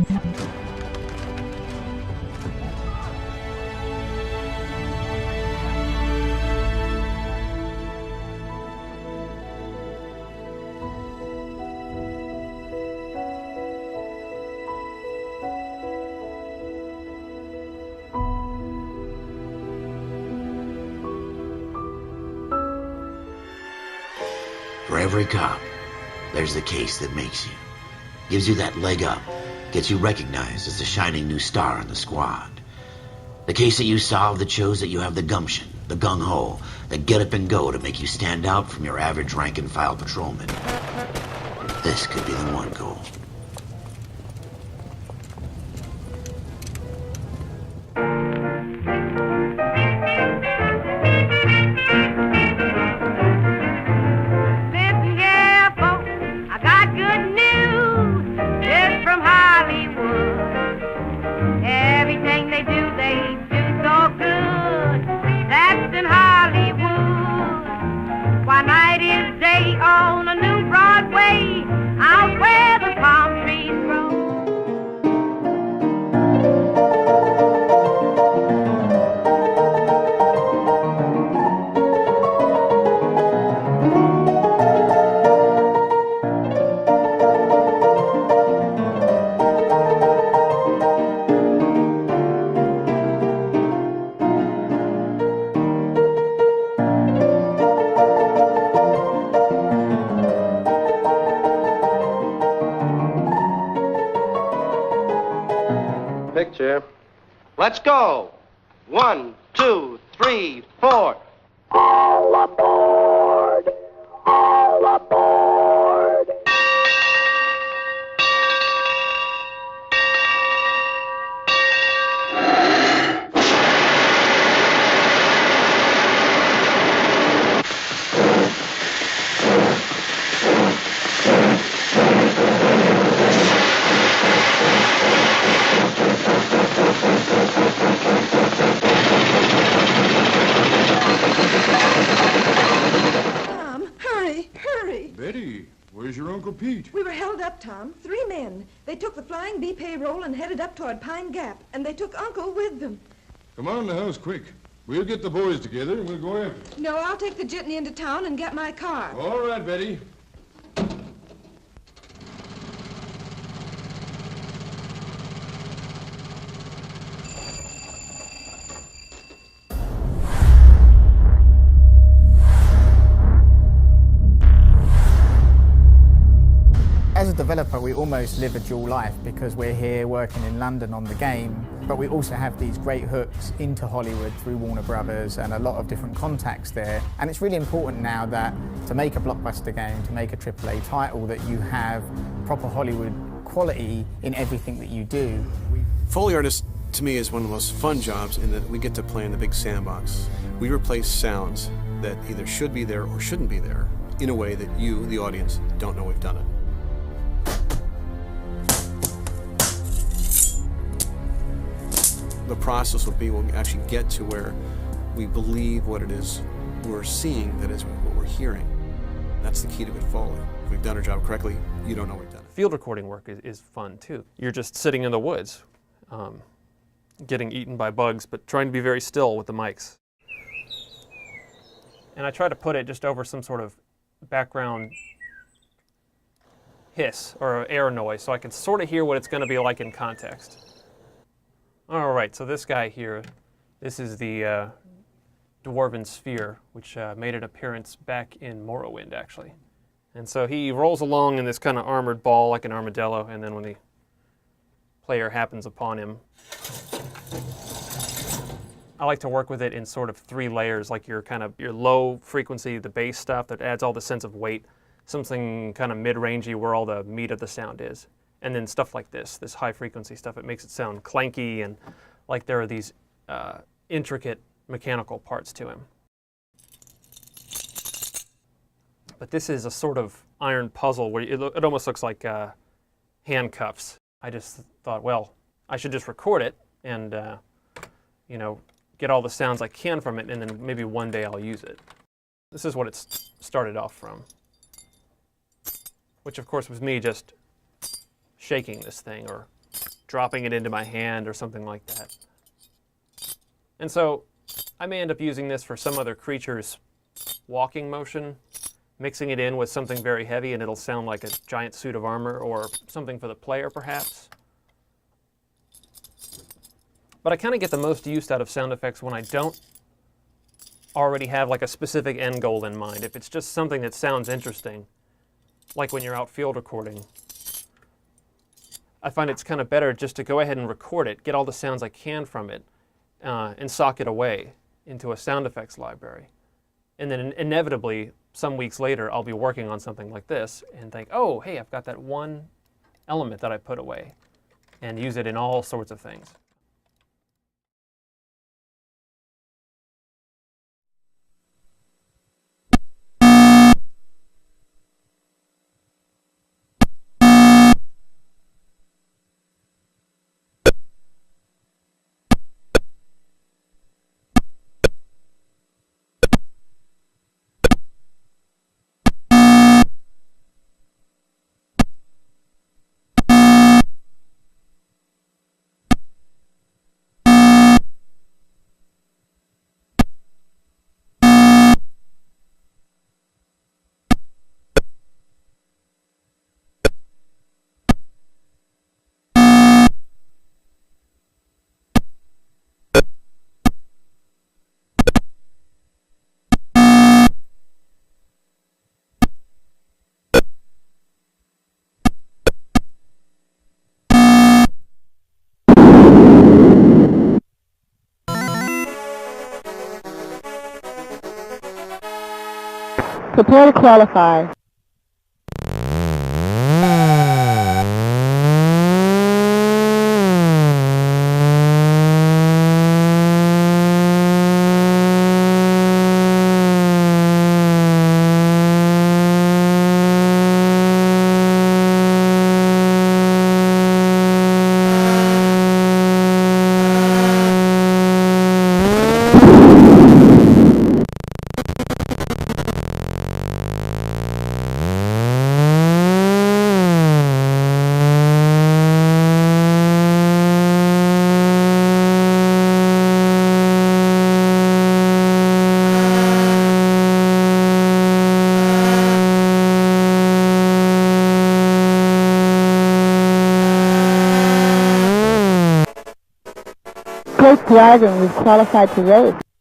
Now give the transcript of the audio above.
For every cop, there's the case that makes you. Gives you that leg up, gets you recognized as the shining new star in the squad. The case that you solve that shows that you have the gumption, the gung-ho, the get up and go to make you stand out from your average rank-and-file patrolman. This could be the one goal. Picture. Let's go. 1, 2, 3, 4. All aboard! All aboard! Betty, where's your Uncle Pete? We were held up, Tom. 3 men. They took the Flying B payroll and headed up toward Pine Gap, and they took Uncle with them. Come on in the house quick. We'll get the boys together and we'll go after them. No, I'll take the jitney into town and get my car. All right, Betty. As a developer, we almost live a dual life because we're here working in London on the game, but we also have these great hooks into Hollywood through Warner Brothers and a lot of different contacts there. And it's really important now that to make a blockbuster game, to make a AAA title, that you have proper Hollywood quality in everything that you do. Foley artist, to me, is one of the most fun jobs in that we get to play in the big sandbox. We replace sounds that either should be there or shouldn't be there in a way that you, the audience, don't know we've done it. The process will be when we actually get to where we believe what it is we're seeing, that is what we're hearing. That's the key to it, Foley. If we've done our job correctly, you don't know we've done it. Field recording work is fun too. You're just sitting in the woods, getting eaten by bugs, but trying to be very still with the mics. And I try to put it just over some sort of background hiss or air noise so I can sort of hear what it's going to be like in context. All right, so this guy here, this is the Dwarven Sphere, which made an appearance back in Morrowind, actually. And so he rolls along in this kind of armored ball like an armadillo, and then when the player happens upon him, I like to work with it in sort of 3 layers, like your low frequency, the bass stuff that adds all the sense of weight, something kind of mid-rangey where all the meat of the sound is. And then stuff like this high frequency stuff, it makes it sound clanky and like there are these intricate mechanical parts to him. But this is a sort of iron puzzle where it almost looks like handcuffs. I just thought, well, I should just record it and you know, get all the sounds I can from it, and then maybe one day I'll use it. This is what it started off from, which of course was me just shaking this thing or dropping it into my hand or something like that. And so I may end up using this for some other creature's walking motion, mixing it in with something very heavy, and it'll sound like a giant suit of armor, or something for the player perhaps. But I kind of get the most use out of sound effects when I don't already have like a specific end goal in mind. If it's just something that sounds interesting, like when you're out field recording, I find it's kind of better just to go ahead and record it, get all the sounds I can from it, and sock it away into a sound effects library. And then inevitably, some weeks later, I'll be working on something like this and think, oh, hey, I've got that one element that I put away, and use it in all sorts of things. Prepare to qualify. Volkswagen was qualified to race.